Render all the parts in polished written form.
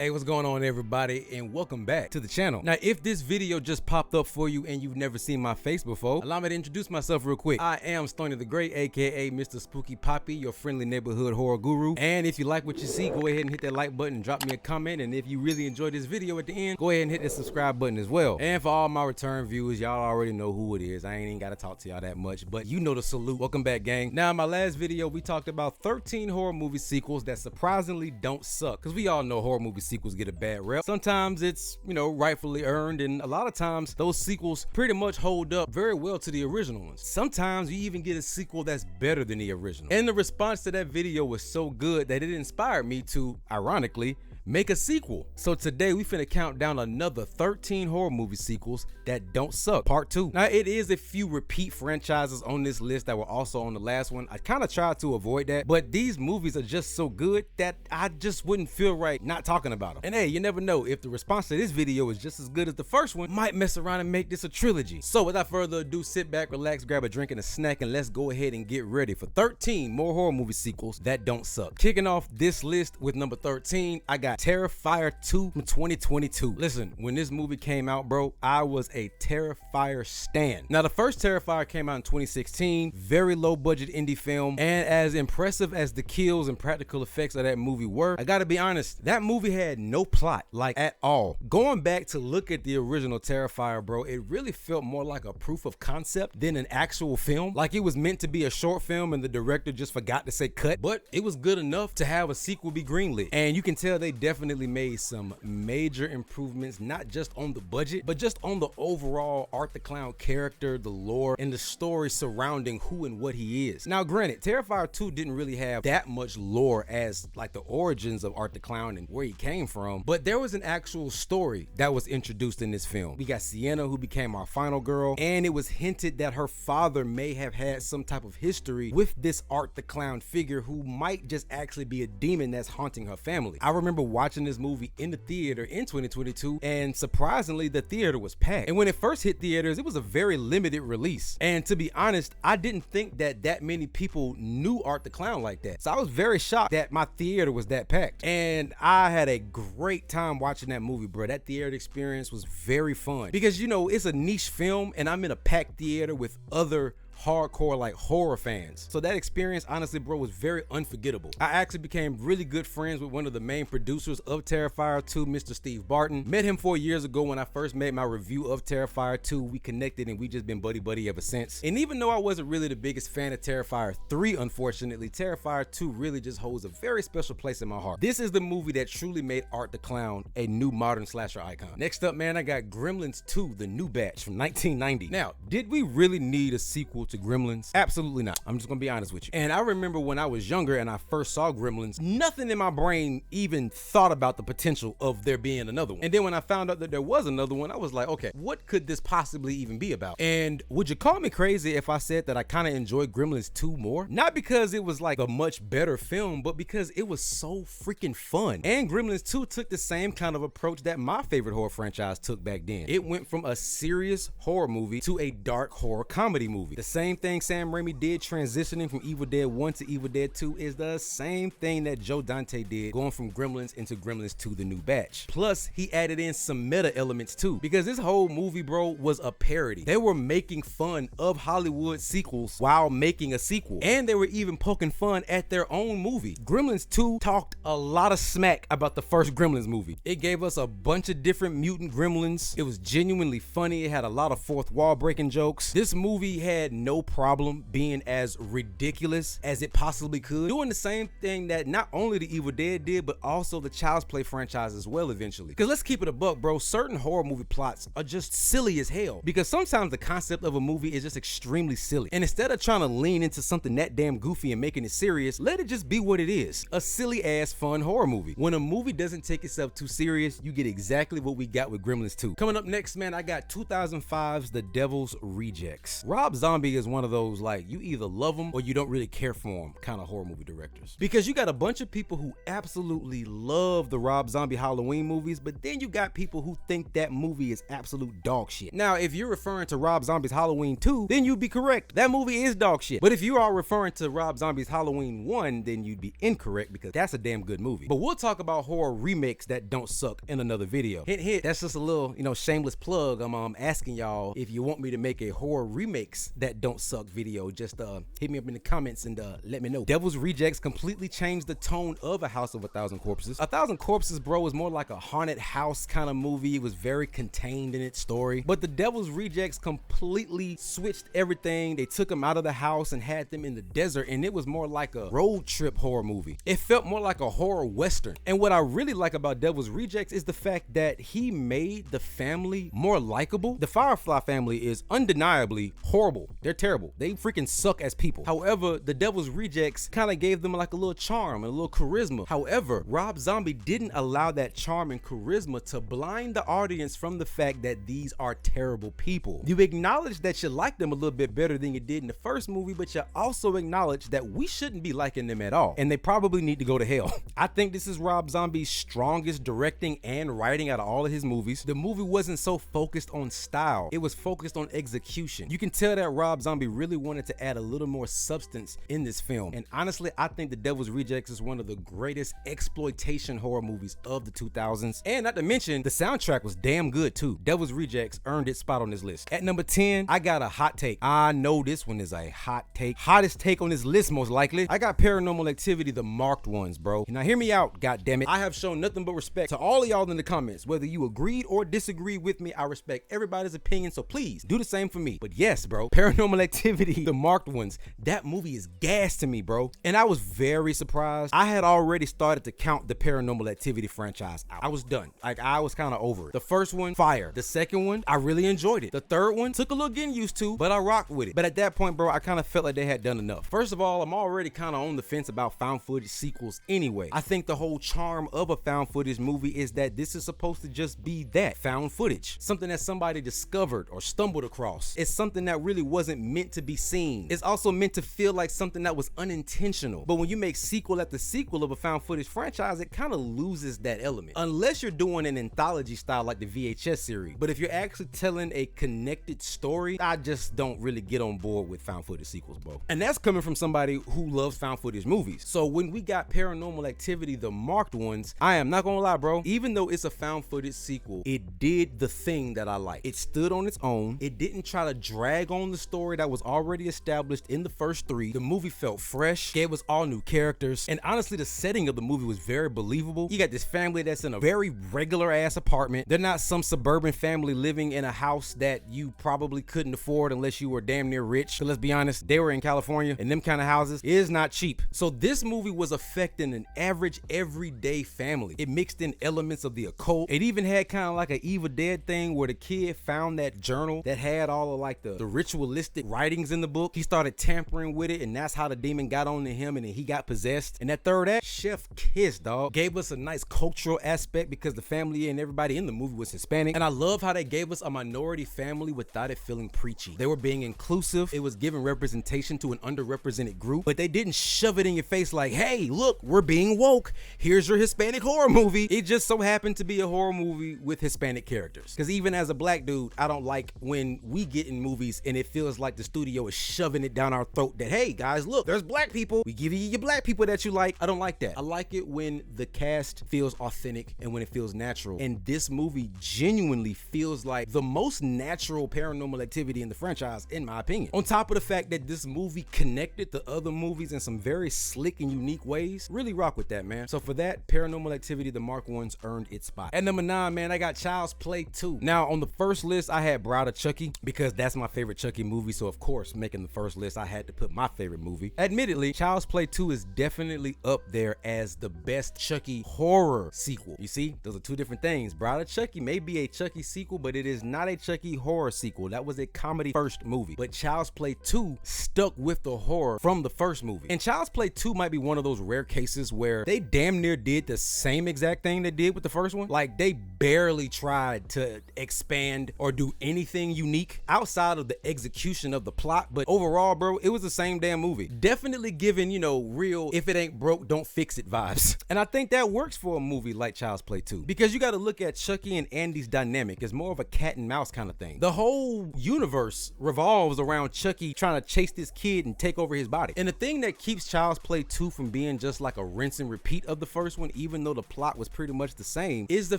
Hey, what's going on everybody, and welcome back to the channel. Now, if this video just popped up for you and you've never seen my face before, allow me to introduce myself real quick. I am Stoney the Great, aka Mr. Spooky Poppy, your friendly neighborhood horror guru. And if you like what you see, go ahead and hit that like button and drop me a comment. And if you really enjoyed this video at the end, go ahead and hit the subscribe button as well. And for all my return viewers, y'all already know who it is. I ain't even gotta talk to y'all that much, but you know the salute. Welcome back, gang. Now, in my last video, we talked about 13 horror movie sequels that surprisingly don't suck, because we all know horror movie sequels get a bad rep. Sometimes it's, rightfully earned, and a lot of times those sequels pretty much hold up very well to the original ones. Sometimes you even get a sequel that's better than the original. And the response to that video was so good that it inspired me to, ironically, make a sequel. So today we finna count down another 13 horror movie sequels that don't suck, part 2. Now, it is a few repeat franchises on this list that were also on the last one. I kind of tried to avoid that, but these movies are just so good that I just wouldn't feel right not talking about them. And hey, you never know, if the response to this video is just as good as the first one, might mess around and make this a trilogy. So without further ado, sit back, relax, grab a drink and a snack, and let's go ahead and get ready for 13 more horror movie sequels that don't suck. Kicking off this list with number 13, I got Terrifier 2 from 2022. Listen, when this movie came out, bro, I was a Terrifier stan. Now, the first Terrifier came out in 2016, very low budget indie film, and as impressive as the kills and practical effects of that movie were, I gotta be honest, that movie had no plot, like at all. Going back to look at the original Terrifier, bro, it really felt more like a proof of concept than an actual film. Like it was meant to be a short film and the director just forgot to say cut, but it was good enough to have a sequel be greenlit. And you can tell they definitely made some major improvements, not just on the budget, but just on the overall Art the Clown character, the lore, and the story surrounding who and what he is. Now, granted, Terrifier 2 didn't really have that much lore as like the origins of Art the Clown and where he came from, but there was an actual story that was introduced in this film. We got Sienna, who became our final girl, and it was hinted that her father may have had some type of history with this Art the Clown figure who might just actually be a demon that's haunting her family. I remember watching this movie in the theater in 2022, and surprisingly the theater was packed. And when it first hit theaters, it was a very limited release, and to be honest, I didn't think that many people knew Art the Clown like that. So I was very shocked that my theater was that packed, and I had a great time watching that movie, bro. That theater experience was very fun because it's a niche film and I'm in a packed theater with other hardcore like horror fans. So that experience, honestly, bro, was very unforgettable. I actually became really good friends with one of the main producers of Terrifier 2, Mr. Steve Barton. Met him 4 years ago when I first made my review of Terrifier 2. We connected and we just been buddy ever since. And even though I wasn't really the biggest fan of Terrifier 3, unfortunately, Terrifier 2 really just holds a very special place in my heart. This is the movie that truly made Art the Clown a new modern slasher icon. Next up, man, I got Gremlins 2, the new batch from 1990. Now, did we really need a sequel to Gremlins? Absolutely not. I'm just gonna be honest with you. And I remember when I was younger and I first saw Gremlins, nothing in my brain even thought about the potential of there being another one. And then when I found out that there was another one, I was like, okay, what could this possibly even be about? And would you call me crazy if I said that I kind of enjoyed Gremlins 2 more? Not because it was like a much better film, but because it was so freaking fun. And Gremlins 2 took the same kind of approach that my favorite horror franchise took back then. It went from a serious horror movie to a dark horror comedy movie. The same thing Sam Raimi did transitioning from Evil Dead 1 to Evil Dead 2 is the same thing that Joe Dante did going from Gremlins into Gremlins 2, the new batch. Plus, he added in some meta elements too, because this whole movie, bro, was a parody. They were making fun of Hollywood sequels while making a sequel, and they were even poking fun at their own movie. Gremlins 2 talked a lot of smack about the first Gremlins movie. It gave us a bunch of different mutant gremlins. It was genuinely funny. It had a lot of fourth wall breaking jokes. This movie had no problem being as ridiculous as it possibly could, doing the same thing that not only the Evil Dead did, but also the Child's Play franchise as well eventually. Because let's keep it a buck, bro, certain horror movie plots are just silly as hell, because sometimes the concept of a movie is just extremely silly, and instead of trying to lean into something that damn goofy and making it serious, let it just be what it is, a silly ass fun horror movie. When a movie doesn't take itself too serious, you get exactly what we got with Gremlins 2. Coming up next, man, I got 2005's The Devil's Rejects. Rob Zombie is one of those, like, you either love them or you don't really care for them kind of horror movie directors. Because you got a bunch of people who absolutely love the Rob Zombie Halloween movies, but then you got people who think that movie is absolute dog shit. Now, if you're referring to Rob Zombie's Halloween 2, then you'd be correct. That movie is dog shit. But if you are referring to Rob Zombie's Halloween 1, then you'd be incorrect, because that's a damn good movie. But we'll talk about horror remakes that don't suck in another video. Hint, hint. That's just a little, shameless plug. I'm asking y'all if you want me to make a horror remakes that don't suck video. Just hit me up in the comments and let me know. Devil's Rejects completely changed the tone of A House of a Thousand Corpses. A Thousand Corpses, bro, was more like a haunted house kind of movie. It was very contained in its story. But the Devil's Rejects completely switched everything. They took them out of the house and had them in the desert, and it was more like a road trip horror movie. It felt more like a horror western. And what I really like about Devil's Rejects is the fact that he made the family more likable. The Firefly family is undeniably horrible. They're terrible. They freaking suck as people. However, the Devil's Rejects kind of gave them like a little charm and a little charisma. However, Rob Zombie didn't allow that charm and charisma to blind the audience from the fact that these are terrible people. You acknowledge that you like them a little bit better than you did in the first movie, but you also acknowledge that we shouldn't be liking them at all, and they probably need to go to hell. I think this is Rob Zombie's strongest directing and writing out of all of his movies. The movie wasn't so focused on style, it was focused on execution. You can tell that Rob Zombie really wanted to add a little more substance in this film, and honestly, I think The Devil's Rejects is one of the greatest exploitation horror movies of the 2000s, and not to mention, the soundtrack was damn good too. Devil's Rejects earned its spot on this list. At number 10, I got a hot take. I know this one is a hot take. Hottest take on this list, most likely. I got Paranormal Activity, the marked ones, bro. Now hear me out, goddammit. I have shown nothing but respect to all of y'all in the comments. Whether you agreed or disagreed with me, I respect everybody's opinion, so please do the same for me. But yes, bro, Paranormal Activity, the marked ones, that movie is gas to me, bro. And I was very surprised. I had already started to count the Paranormal Activity franchise out. I was done. Like, I was kind of over it. The first one, fire. The second one, I really enjoyed it. The third one, took a little getting used to, but I rocked with it. But at that point, bro, I kind of felt like they had done enough. First of all, I'm already kind of on the fence about found footage sequels anyway. I think the whole charm of a found footage movie is that this is supposed to just be that, found footage. Something that somebody discovered or stumbled across. It's something that really wasn't meant to be seen. It's also meant to feel like something that was unintentional. But when you make sequel after sequel of a found footage franchise, it kind of loses that element. Unless you're doing an anthology style like the VHS series. But if you're actually telling a connected story, I just don't really get on board with found footage sequels, bro. And that's coming from somebody who loves found footage movies. So when we got Paranormal Activity, the marked ones, I am not gonna lie, bro, even though it's a found footage sequel, it did the thing that I like. It stood on its own. It didn't try to drag on the story that was already established in the first three. The movie felt fresh, gave us all new characters, and honestly, the setting of the movie was very believable. You got this family that's in a very regular ass apartment. They're not some suburban family living in a house that you probably couldn't afford unless you were damn near rich. So let's be honest, they were in California, and them kind of houses is not cheap. So this movie was affecting an average everyday family. It mixed in elements of the occult. It even had kind of like an Evil Dead thing where the kid found that journal that had all of like the ritualistic writings in the book. He started tampering with it, and that's how the demon got on to him, and then he got possessed. And that third act, chef kiss, dog. Gave us a nice cultural aspect because the family and everybody in the movie was Hispanic. And I love how they gave us a minority family without it feeling preachy. They were being inclusive. It was giving representation to an underrepresented group, but they didn't shove it in your face like, hey, look, we're being woke. Here's your Hispanic horror movie. It just so happened to be a horror movie with Hispanic characters. Because even as a black dude, I don't like when we get in movies and it feels like the studio is shoving it down our throat that, hey guys, look, there's black people. We give you your black people that you like. I don't like that. I like it when the cast feels authentic and when it feels natural. And this movie genuinely feels like the most natural Paranormal Activity in the franchise, in my opinion. On top of the fact that this movie connected to other movies in some very slick and unique ways, really rock with that, man. So for that, Paranormal Activity, the marked ones earned its spot. At number 9, man, I got Child's Play 2. Now, on the first list, I had Bride of Chucky because that's my favorite Chucky movie. So of course, making the first list, I had to put my favorite movie. Admittedly, Child's Play 2 is definitely up there as the best Chucky horror sequel. You see, those are two different things. Bride of Chucky may be a Chucky sequel, but it is not a Chucky horror sequel. That was a comedy first movie. But Child's Play 2 stuck with the horror from the first movie. And Child's Play 2 might be one of those rare cases where they damn near did the same exact thing they did with the first one. Like, they barely tried to expand or do anything unique outside of the execution of the plot. But overall, bro, it was the same damn movie. Definitely giving, you know, real if it ain't broke, don't fix it vibes. And I think that works for a movie like Child's Play 2, because you got to look at Chucky and Andy's dynamic as more of a cat and mouse kind of thing. The whole universe revolves around Chucky trying to chase this kid and take over his body. And the thing that keeps Child's Play 2 from being just like a rinse and repeat of the first one, even though the plot was pretty much the same, is the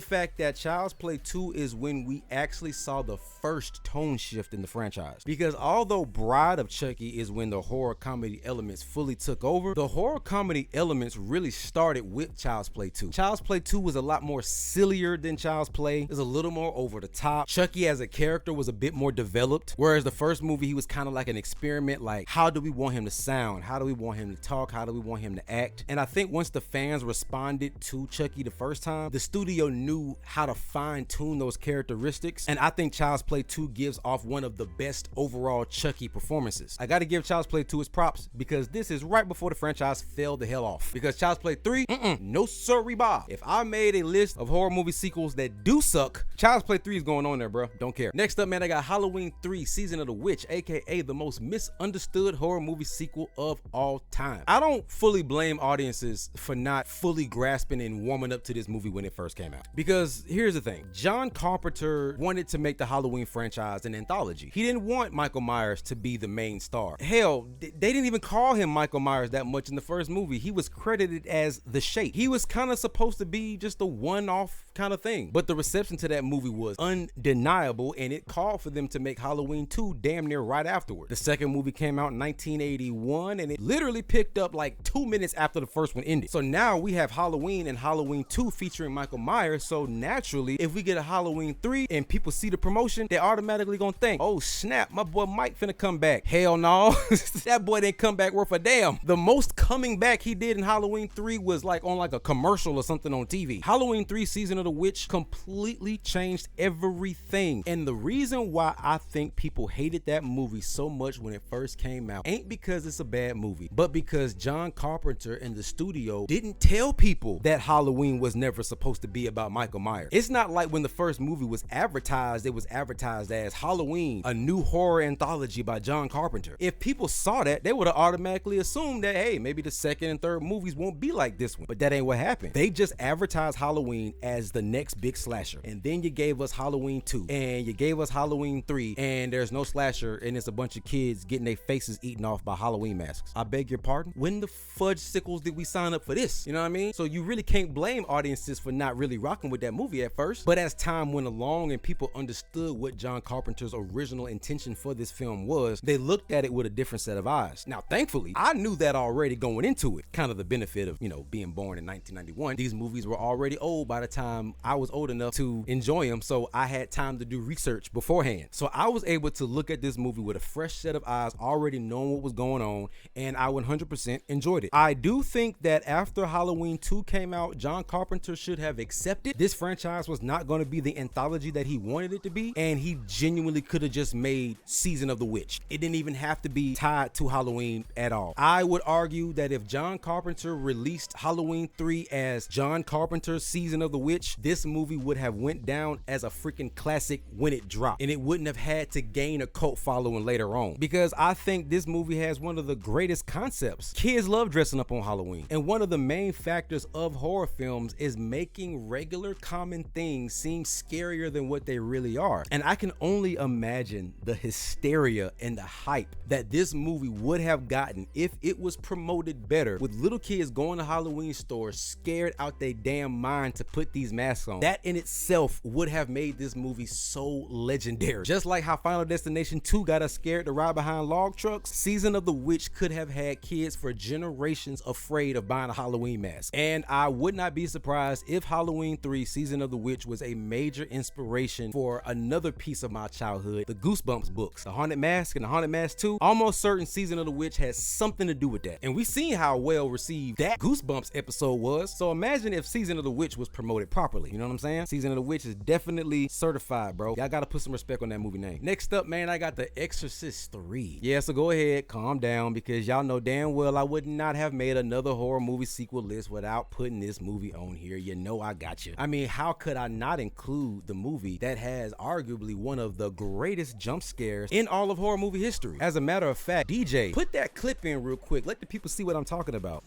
fact that Child's Play 2 is when we actually saw the first tone shift in the franchise. Because although Bride of Chucky is when the horror comedy elements fully took over, the horror comedy elements really started with Child's Play 2. Child's Play 2 was a lot more sillier than Child's Play. It was a little more over the top. Chucky as a character was a bit more developed, whereas the first movie, he was kind of like an experiment, like how do we want him to sound? How do we want him to talk? How do we want him to act? And I think once the fans responded to Chucky the first time, the studio knew how to fine tune those characteristics. And I think Child's Play 2 gives off one of the best overall Chucky performances. I gotta give Child's Play 2 its props, because this is right before the franchise fell the hell off. Because Child's Play 3, no sorry, bah. If I made a list of horror movie sequels that do suck, Child's Play 3 is going on there, bro. Don't care. Next up, man, I got Halloween 3 Season of the Witch, aka the most misunderstood horror movie sequel of all time. I don't fully blame audiences for not fully grasping and warming up to this movie when it first came out. Because here's the thing, John Carpenter wanted to make the Halloween franchise an anthology. He didn't want Michael Myers to be the main star. Hell, they didn't even call him Michael Myers that much in the first movie. He was credited as the Shape. He was kind of supposed to be just a one-off kind of thing. But the reception to that movie was undeniable, and it called for them to make Halloween 2 damn near right afterward. The second movie came out in 1981, and it literally picked up like 2 minutes after the first one ended. So now we have Halloween and Halloween 2 featuring Michael Myers. So naturally, if we get a Halloween 3 and people see the promotion, they automatically gonna think, oh snap, my boy Mike finna come back. Hell no. That boy didn't come back worth a damn. The most coming back he did in Halloween 3 was like on like a commercial or something on TV. Halloween 3 Season of the Witch completely changed everything. And the reason why I think people hated that movie so much when it first came out ain't because it's a bad movie, but because John Carpenter and the studio didn't tell people that Halloween was never supposed to be about Michael Myers. It's not like when the first movie was advertised, it was advertised as Halloween, a new horror anthology by John Carpenter. If people saw that, they would have automatically assumed that, hey, maybe the second and third movies won't be like this one. But that ain't what happened. They just advertised Halloween as the next big slasher. And then you gave us Halloween 2, and you gave us Halloween 3, and there's no slasher, and it's a bunch of kids getting their faces eaten off by Halloween masks. I beg your pardon? When the fudge sickles did we sign up for this? You know what I mean? So you really can't blame audiences for not really rocking with that movie at first. But as time went along and people understood what John Carpenter's original intention for this film was, they looked at it with a different set of eyes. Now, thankfully, I knew that already going into it. Kind of the benefit of, you know, being born in 1991. These movies were already old by the time I was old enough to enjoy them, so I had time to do research beforehand. So I was able to look at this movie with a fresh set of eyes, already knowing what was going on, and I 100% enjoyed it. I do think that after Halloween 2 came out, John Carpenter should have accepted this franchise was not going to be the anthology that he wanted it to be, and he genuinely could have just made Season of the Witch. It didn't even have to be tied to Halloween at all. I would argue that if John Carpenter released Halloween 3 as John Carpenter's Season of the Witch, this movie would have went down as a freaking classic when it dropped, and it wouldn't have had to gain a cult following later on, because I think this movie has one of the greatest concepts. Kids love dressing up on Halloween, and one of the main factors of horror films is making regular common things seem scarier than what they really are. And I can only imagine the hysteria and the hype that this movie would have gotten if it was promoted better, with little kids going to Halloween stores scared out their damn mind to put these masks on. That in itself would have made this movie so legendary. Just like how Final Destination 2 got us scared to ride behind log trucks, Season of the Witch could have had kids for generations afraid of buying a Halloween mask. And I would not be surprised if Halloween 3 Season of the Witch was a major inspiration for another piece of my childhood, the Goosebumps books. The Haunted Mask and the Haunted Mask 2, almost certain Season of the Witch has something to do with that. And we seen how well received that Goosebumps episode was. So imagine if Season of the Witch was promoted properly. You know what I'm saying? Season of the Witch is definitely certified, bro. Y'all gotta put some respect on that movie name. Next up, man, I got the Exorcist 3. Yeah, so go ahead, calm down, because y'all know damn well I would not have made another horror movie sequel list without putting this movie on here. You know I got you. I mean, how how could I not include the movie that has arguably one of the greatest jump scares in all of horror movie history? As a matter of fact, DJ, put that clip in real quick. Let the people see what I'm talking about.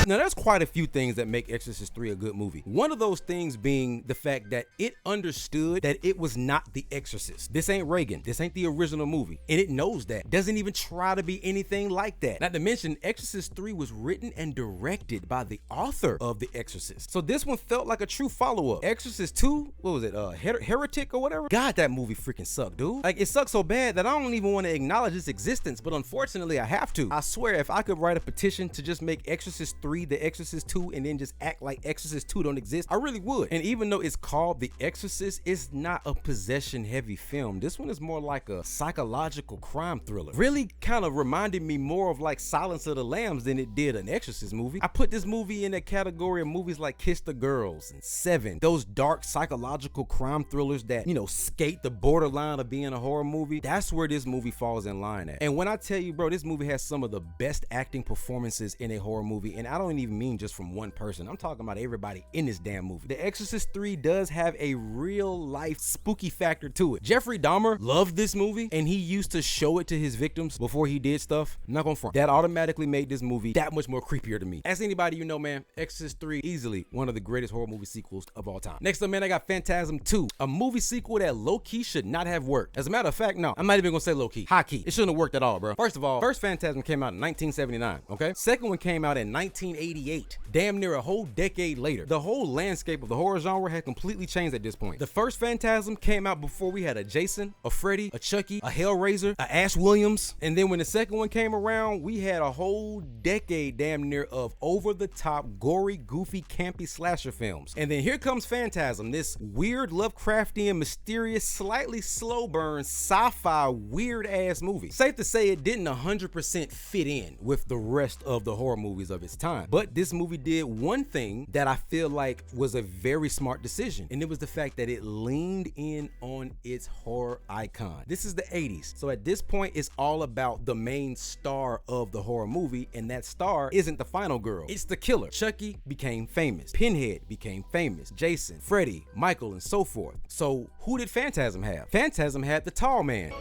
Now, there's quite a few things that make Exorcist 3 a good movie. One of those things being the fact that it understood that it was not The Exorcist. This ain't Reagan. This ain't the original movie. And it knows that. Doesn't even try to be anything like that. Not to mention, Exorcist 3 was written and directed by the author of The Exorcist. So this one felt like a true follow-up. Exorcist 2, what was it, Heretic or whatever? God, that movie freaking sucked, dude. Like, it sucked so bad that I don't even want to acknowledge its existence, but unfortunately, I have to. I swear, if I could write a petition to just make Exorcist 3 The Exorcist 2 and then just act like Exorcist 2 don't exist, I really would. And even though it's called The Exorcist, it's not a possession heavy film. This one is more like a psychological crime thriller. Really kind of reminded me more of like Silence of the Lambs than it did an Exorcist movie. I put this movie in that category of movies like Kiss the Girls and Seven, those dark psychological crime thrillers that, you know, skate the borderline of being a horror movie. That's where this movie falls in line at. And when I tell you, bro, this movie has some of the best acting performances in a horror movie, and I don't even mean just from one person. I'm talking about everybody in this damn movie. The Exorcist 3 does have a real life spooky factor to it. Jeffrey Dahmer loved this movie, and he used to show it to his victims before he did stuff. I'm not gonna front. That automatically made this movie that much more creepier to me. As anybody you know, man, Exorcist 3 easily one of the greatest horror movie sequels of all time. Next up, man, I got Phantasm 2, a movie sequel that low-key should not have worked. As a matter of fact, no, I'm not even gonna say low-key, high-key. It shouldn't have worked at all, bro. First of all, first Phantasm came out in 1979, okay? Second one came out in 1988. Damn near a whole decade later. The whole landscape of the horror genre had completely changed at this point. The first Phantasm came out before we had a Jason, a Freddy, a Chucky, a Hellraiser, a Ash Williams. And then when the second one came around, we had a whole decade damn near of over-the-top, gory, goofy, campy slasher films. And then here comes Phantasm, this weird, Lovecraftian, mysterious, slightly slow burn, sci-fi, weird-ass movie. Safe to say it didn't 100% fit in with the rest of the horror movies of its time. But this movie did one thing that I feel like was a very smart decision, and it was the fact that it leaned in on its horror icon. This is the 80s, so at this point it's all about the main star of the horror movie, and that star isn't the final girl, it's the killer. Chucky became famous, Pinhead became famous, Jason, Freddy, Michael, and so forth. So who did Phantasm have? Phantasm had the tall man.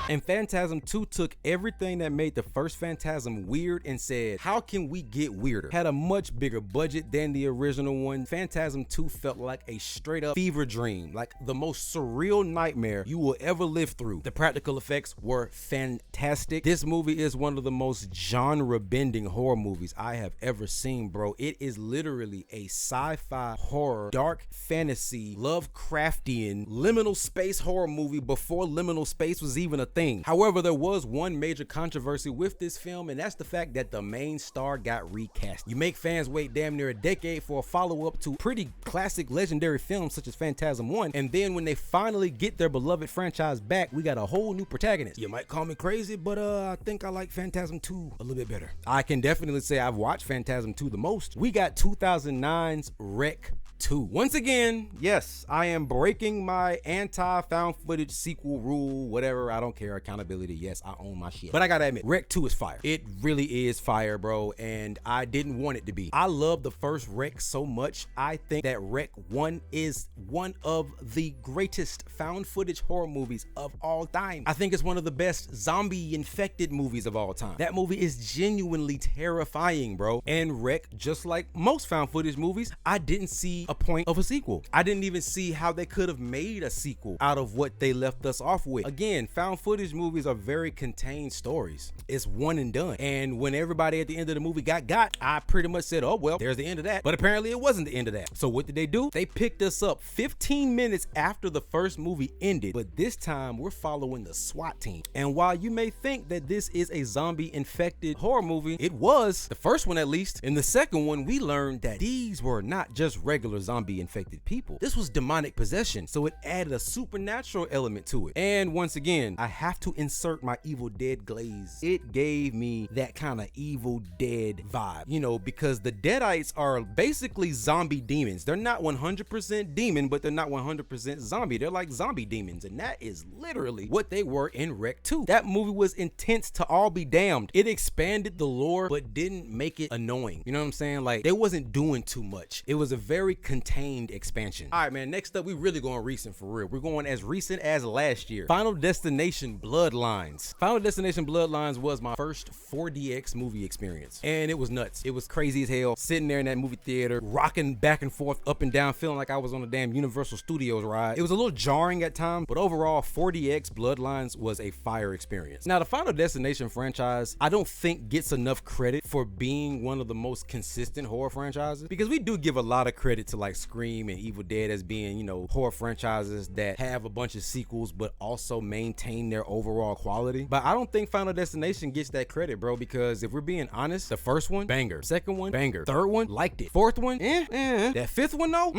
And Phantasm 2 took everything that made the first Phantasm weird and said, how can we get weirder? Had a much bigger budget than the original one. Phantasm 2 felt like a straight up fever dream, like the most surreal nightmare you will ever live through. The practical effects were fantastic. This movie is one of the most genre bending horror movies I have ever seen, bro. It is literally a sci-fi horror, dark fantasy, Lovecraftian, liminal space horror movie before liminal space was even a thing. However, there was one major controversy with this film, and that's the fact that the main star got recast. You make fans wait damn near a decade for a follow-up to pretty classic legendary films such as Phantasm 1, and then when they finally get their beloved franchise back, we got a whole new protagonist. You might call me crazy, but I think I like Phantasm 2 a little bit better. I can definitely say I've watched Phantasm 2 the most. We got 2009's Wreck 2. Once again, yes, I am breaking my anti-found footage sequel rule, whatever, I don't care, accountability, yes, I own my shit. But I gotta admit, Wreck 2 is fire. It really is fire, bro, and I didn't want it to be. I love the first Wreck so much. I think that Wreck 1 is one of the greatest found footage horror movies of all time. I think it's one of the best zombie infected movies of all time. That movie is genuinely terrifying, bro. And Wreck, just like most found footage movies, I didn't see a point of a sequel. I didn't even see how they could have made a sequel out of what they left us off with. Again, found footage movies are very contained stories. It's one and done. And when everybody at the end of the movie got, I pretty much said, oh, well, there's the end of that. But apparently it wasn't the end of that. So what did they do? They picked us up 15 minutes after the first movie ended, but this time we're following the SWAT team. And while you may think that this is a zombie infected horror movie, it was, the first one at least. In the second one, we learned that these were not just regular zombie infected people. This was demonic possession, so it added a supernatural element to it. And once again, I have to insert my Evil Dead glaze. It gave me that kind of Evil Dead vibe, you know, because the Deadites are basically zombie demons. They're not 100% demon, but they're not 100% zombie. They're like zombie demons, and that is literally what they were in Rec 2. That movie was intense to all be damned. It expanded the lore, but didn't make it annoying. You know what I'm saying? Like, they wasn't doing too much. It was a very contained expansion. All right, man, next up, we really going recent for real. We're going as recent as last year. Final Destination Bloodlines. Final Destination Bloodlines was my first 4DX movie experience, and it was nuts. It was crazy as hell, sitting there in that movie theater, rocking back and forth, up and down, feeling like I was on a damn Universal Studios ride. It was a little jarring at times, but overall, 4DX Bloodlines was a fire experience. Now, the Final Destination franchise, I don't think gets enough credit for being one of the most consistent horror franchises, because we do give a lot of credit to like Scream and Evil Dead as being, you know, horror franchises that have a bunch of sequels but also maintain their overall quality. But I don't think Final Destination gets that credit, bro, because if we're being honest, the first one, banger. Second one, banger. Third one, liked it. Fourth one, That fifth one, though,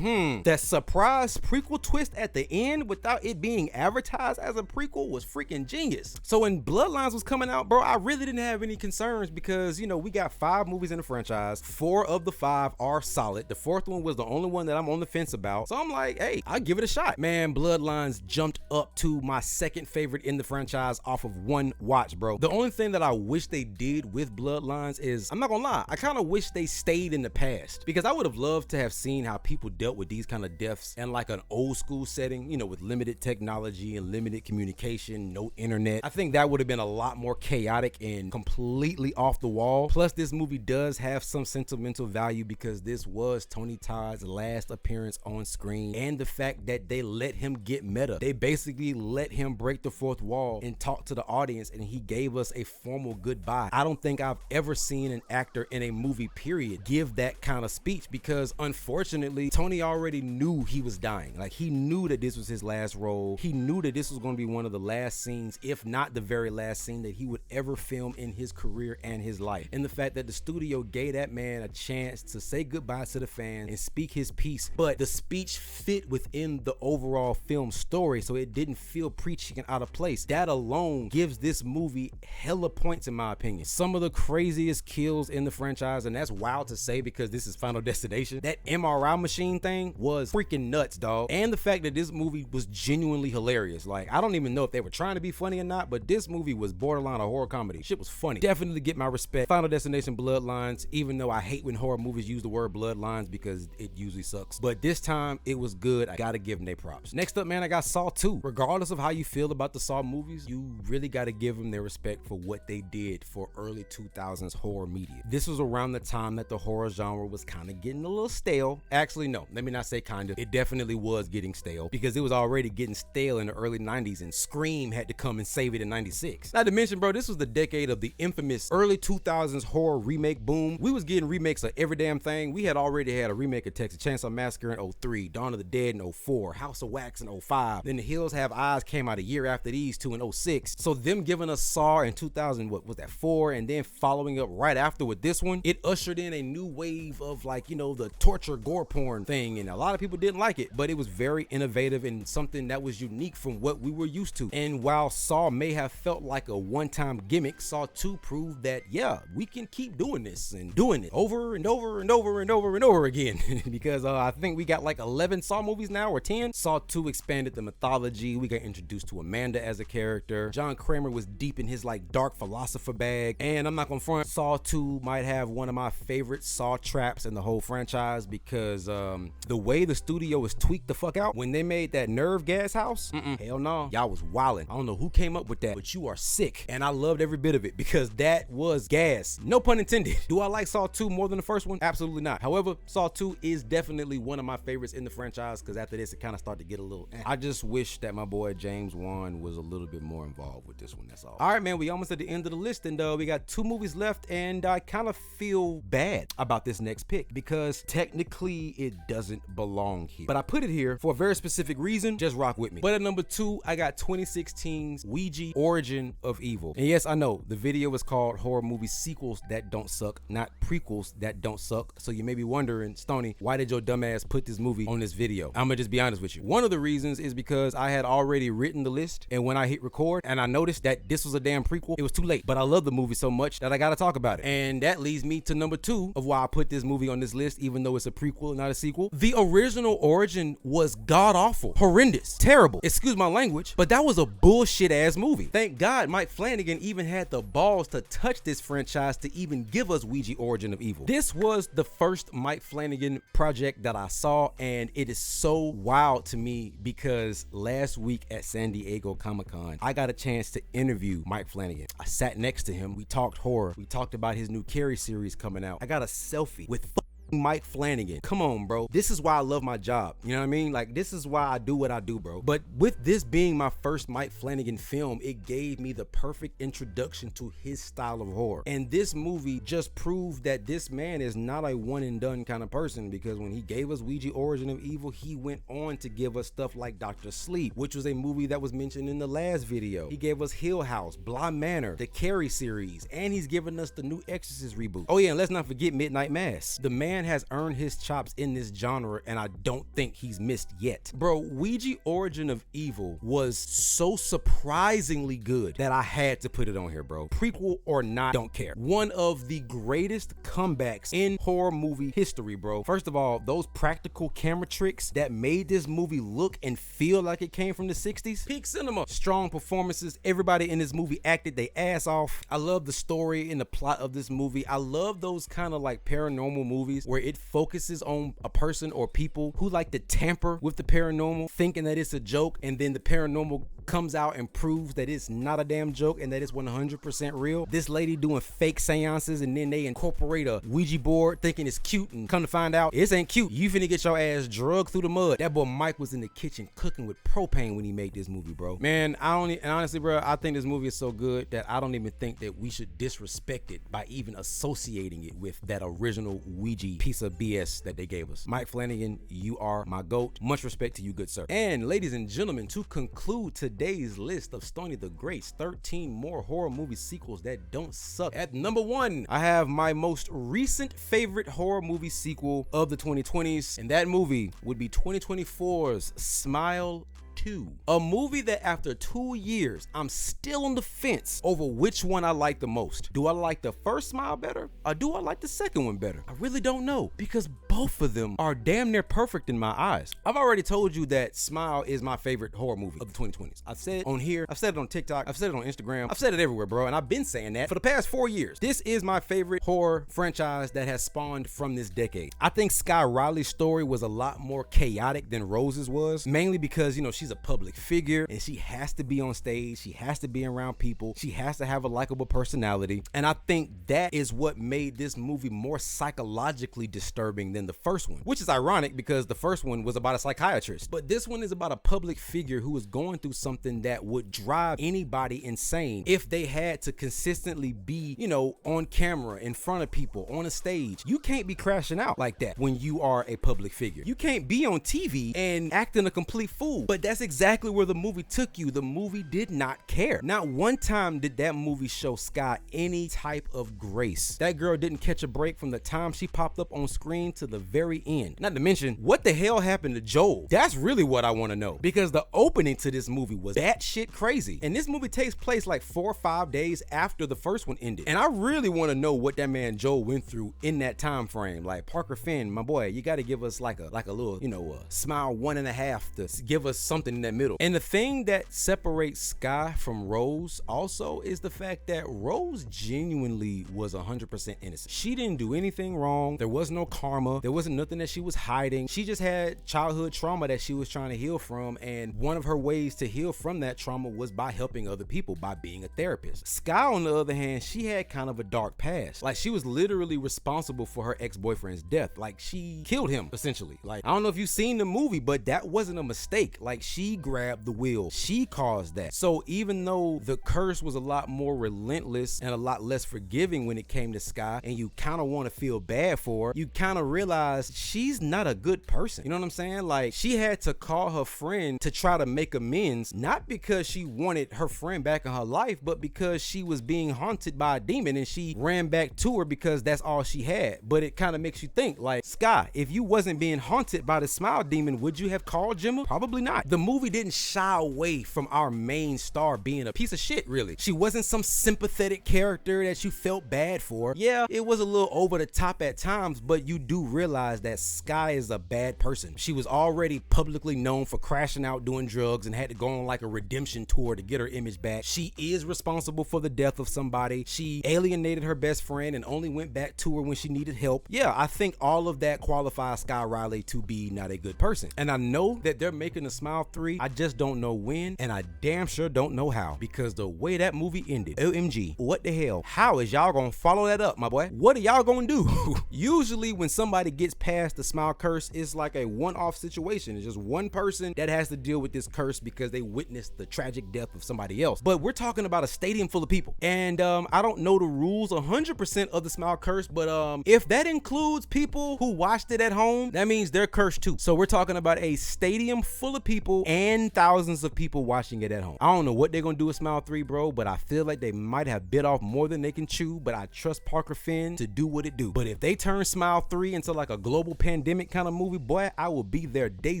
that surprise prequel twist at the end without it being advertised as a prequel was freaking genius. So when Bloodlines was coming out, bro, I really didn't have any concerns because, you know, we got 5 movies in the franchise. 4 of the 5 are solid. The 4th one was the only one that I'm on the fence about. So I'm like, hey, I'll give it a shot. Man, Bloodlines jumped up to my second favorite in the franchise off of one watch, bro. The only thing that I wish they did with Bloodlines is, I'm not gonna lie, I kind of wish they stayed in the past, because I would have loved to have seen how people dealt with these kind of deaths in like an old school setting, you know, with limited technology and limited communication, no internet. I think that would have been a lot more chaotic and completely off the wall. Plus, this movie does have some sentimental value because this was Tony Todd's last appearance on screen, and the fact that they let him get meta. They basically let him break the fourth wall and talk to the audience, and he gave us a formal goodbye. I don't think I've ever seen an actor in a movie period give that kind of speech, because unfortunately Tony already knew he was dying. Like, he knew that this was his last role. He knew that this was going to be one of the last scenes, if not the very last scene that he would ever film in his career and his life. And the fact that the studio gave that man a chance to say goodbye to the fans and speak his piece, but the speech fit within the overall film story, so it didn't feel preaching and out of place. That alone gives this movie hella points in my opinion. Some of the craziest kills in the franchise, and that's wild to say because this is Final Destination. That MRI machine thing was freaking nuts, dog. And the fact that this movie was genuinely hilarious. Like, I don't even know if they were trying to be funny or not, but this movie was borderline a horror comedy. Shit was funny. Definitely get my respect. Final Destination Bloodlines, even though I hate when horror movies use the word bloodlines because it usually sucks, but this time it was good. I gotta give them their props. Next up, man, I got Saw 2. Regardless of how you feel about the Saw movies, you really gotta give them their respect for what they did for early 2000s horror media. This was around the time that the horror genre was kind of getting a little stale. Actually, no, let me not say kind of. It definitely was getting stale, because it was already getting stale in the early 90s, and Scream had to come and save it in 96. Not to mention, bro, this was the decade of the infamous early 2000s horror remake boom. We was getting remakes of every damn thing. We had already had a remake of Texas Chainsaw Massacre in 03, Dawn of the Dead in 04, House of Wax in 05. Then The Hills Have Eyes came out a year after these two in 06. So them giving us Saw in 2000, what was that, 4, and then following up right after with this one, it ushered in a new wave of, like, you know, the torture gore porn thing, and a lot of people didn't like it, but it was very innovative and something that was unique from what we were used to. And while Saw may have felt like a one-time gimmick, Saw 2 proved that, yeah, we can keep doing this and doing it over and over and over and over and over again. Because I think we got like 11 Saw movies now, or 10. Saw 2 expanded the mythology. We got introduced to Amanda as a character. John Kramer was deep in his like dark philosopher bag, and I'm not gonna front, Saw 2 might have one of my favorite Saw traps in the whole franchise, because the way the studio was tweaked the fuck out when they made that nerve gas house, hell no, y'all was wildin'. I don't know who came up with that, but you are sick, and I loved every bit of it because that was gas, no pun intended. Do I like Saw 2 more than the first one? Absolutely not. However, Saw 2 is definitely one of my favorites in the franchise, because after this it kind of started to get a little I just wish that my boy James Wan was a little bit more involved with this one. That's all. All right, man, we almost at the end of the list, and we got 2 movies left, and I kind of feel bad about this next pick because technically it doesn't belong here, but I put it here for a very specific reason. Just rock with me. But at number 2, I got 2016's Ouija: Origin of Evil. And yes, I know the video is called Horror Movie Sequels That Don't Suck, not Prequels That Don't Suck. So you may be wondering, Stoney, why did your dumbass put this movie on this video? I'm gonna just be honest with you. One of the reasons is because I had already written the list, and when when I hit record and I noticed that this was a damn prequel, it was too late. But I love the movie so much that I gotta talk about it. And that leads me to number 2 of why I put this movie on this list, even though it's a prequel, not a sequel. The original origin was god-awful, horrendous, terrible. Excuse my language, but that was a bullshit ass movie. Thank God Mike Flanagan even had the balls to touch this franchise to even give us Ouija Origin of Evil. This was the first Mike Flanagan project that I saw, and it is so wild to me because last week at San Diego Comic-Con, I got a chance to interview Mike Flanagan. I sat next to him. We talked horror. We talked about his new Carrie series coming out. I got a selfie with Mike Flanagan. Come on, bro. This is why I love my job. You know what I mean? Like, this is why I do what I do, bro. But with this being my first Mike Flanagan film, it gave me the perfect introduction to his style of horror. And this movie just proved that this man is not a one and done kind of person, because when he gave us Ouija Origin of Evil, he went on to give us stuff like Dr. Sleep, which was a movie that was mentioned in the last video. He gave us Hill House, Bly Manor, the Carrie series, and he's given us the new Exorcist reboot. Oh yeah, and let's not forget Midnight Mass. The man has earned his chops in this genre, and I don't think he's missed yet. Bro, Ouija Origin of Evil was so surprisingly good that I had to put it on here, bro. Prequel or not, don't care. One of the greatest comebacks in horror movie history, bro. First of all, those practical camera tricks that made this movie look and feel like it came from the 60s. Peak cinema. Strong performances. Everybody in this movie acted their ass off. I love the story and the plot of this movie. I love those kind of like paranormal movies where it focuses on a person or people who like to tamper with the paranormal, thinking that it's a joke, and then the paranormal comes out and proves that it's not a damn joke and that it's 100% real. This lady doing fake seances, and then they incorporate a Ouija board thinking it's cute, and come to find out it ain't cute. You finna get your ass drugged through the mud. That boy Mike was in the kitchen cooking with propane when he made this movie, bro. Man, and honestly, bro, I think this movie is so good that I don't even think that we should disrespect it by even associating it with that original Ouija piece of BS that they gave us. Mike Flanagan, you are my GOAT. Much respect to you, good sir. And ladies and gentlemen, to conclude today's list of Stoney the Great's 13 more horror movie sequels that don't suck. At number 1, I have my most recent favorite horror movie sequel of the 2020s, and that movie would be 2024's Smile 2, a movie that after 2 years I'm still on the fence over which one I like the most. Do I like the first Smile better, or do I like the second one better? I really don't know, because both of them are damn near perfect in my eyes. I've already told you that Smile is my favorite horror movie of the 2020s. I've said it on here, I've said it on TikTok, I've said it on Instagram, I've said it everywhere, bro, and I've been saying that for the past 4 years. This is my favorite horror franchise that has spawned from this decade. I think Sky Riley's story was a lot more chaotic than Rose's was, mainly because, you know, she's a public figure and she has to be on stage, she has to be around people, she has to have a likable personality, and I think that is what made this movie more psychologically disturbing than the first one, which is ironic because the first one was about a psychiatrist, but this one is about a public figure who is going through something that would drive anybody insane if they had to consistently be, you know, on camera, in front of people, on a stage. You can't be crashing out like that when you are a public figure. You can't be on TV and acting a complete fool, but that's exactly where the movie took you. The movie did not care. Not one time did that movie show Sky any type of grace. That girl didn't catch a break from the time she popped up on screen to the very end. Not to mention, what the hell happened to Joel? That's really what I want to know, because the opening to this movie was batshit crazy, and this movie takes place like 4 or 5 days after the first one ended, and I really want to know what that man Joel went through in that time frame. Like, Parker Finn, my boy, you got to give us like a little, you know, Smile 1.5 to give us something in that middle. And the thing that separates Sky from Rose also is the fact that Rose genuinely was 100% innocent. She didn't do anything wrong. There was no karma. There wasn't nothing that she was hiding. She just had childhood trauma that she was trying to heal from, and one of her ways to heal from that trauma was by helping other people, by being a therapist. Sky, on the other hand, she had kind of a dark past. Like, she was literally responsible for her ex-boyfriend's death. Like, she killed him, essentially. Like, I don't know if you've seen the movie, but that wasn't a mistake. Like, she grabbed the wheel. She caused that. So even though the curse was a lot more relentless and a lot less forgiving when it came to Sky, and you kind of want to feel bad for her, you kind of realize realize she's not a good person. You know what I'm saying? Like, she had to call her friend to try to make amends, not because she wanted her friend back in her life, but because she was being haunted by a demon and she ran back to her because that's all she had. But it kind of makes you think, like, Sky, if you wasn't being haunted by the smile demon, would you have called Gemma? Probably not. The movie didn't shy away from our main star being a piece of shit, really. She wasn't some sympathetic character that you felt bad for. Yeah, it was a little over the top at times, but you do realize that Sky is a bad person. She was already publicly known for crashing out doing drugs and had to go on like a redemption tour to get her image back. She is responsible for the death of somebody. She alienated her best friend and only went back to her when she needed help. Yeah, I think all of that qualifies Sky Riley to be not a good person. And I know that they're making a Smile 3. I just don't know when, and I damn sure don't know how, because the way that movie ended, OMG, what the hell? How is y'all gonna follow that up, my boy? What are y'all gonna do? Usually when somebody gets past the smile curse, it's like a one-off situation. It's just one person that has to deal with this curse because they witnessed the tragic death of somebody else. But we're talking about a stadium full of people, and I don't know the rules 100% of the smile curse, but if that includes people who watched it at home, that means they're cursed too. So we're talking about a stadium full of people and thousands of people watching it at home. I don't know what they're gonna do with Smile 3, bro, but I feel like they might have bit off more than they can chew, but I trust Parker Finn to do what it do. But if they turn Smile 3 into like a global pandemic kind of movie, boy, I will be there day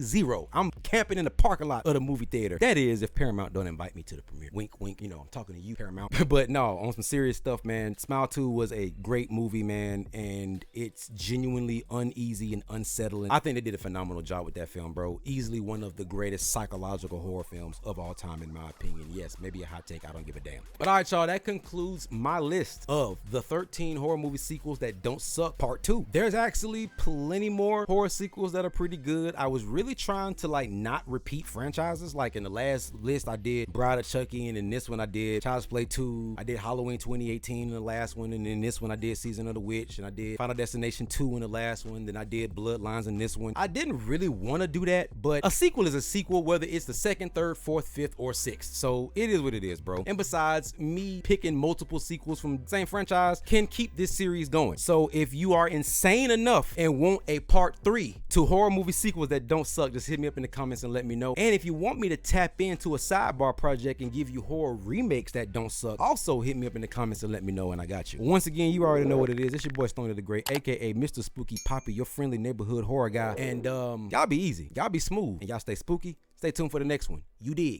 zero. I'm camping in the parking lot of the movie theater. That is, if Paramount don't invite me to the premiere. Wink, wink, you know, I'm talking to you, Paramount. But no, on some serious stuff, man, Smile 2 was a great movie, man, and it's genuinely uneasy and unsettling. I think they did a phenomenal job with that film, bro. Easily one of the greatest psychological horror films of all time, in my opinion. Yes, maybe a hot take, I don't give a damn. But all right, y'all, that concludes my list of the 13 horror movie sequels that don't suck, part 2. There's actually plenty more horror sequels that are pretty good. I was really trying to like not repeat franchises. Like in the last list I did Bride of Chucky, and in this one I did Child's Play 2. I did Halloween 2018 in the last one, and in this one I did Season of the Witch, and I did Final Destination 2 in the last one, then I did Bloodlines in this one. I didn't really want to do that, but a sequel is a sequel, whether it's the second, third, fourth, fifth, or sixth. So it is what it is, bro. And besides, me picking multiple sequels from the same franchise can keep this series going. So if you are insane enough and want a part 3 to horror movie sequels that don't suck, just hit me up in the comments and let me know. And if you want me to tap into a sidebar project and give you horror remakes that don't suck, also hit me up in the comments and let me know, and I got you. Once again, you already know what it is. It's your boy Stoney the Great, aka Mr. Spooky Poppy, your friendly neighborhood horror guy. And y'all be easy, y'all be smooth, and y'all stay spooky. Stay tuned for the next one. You dig?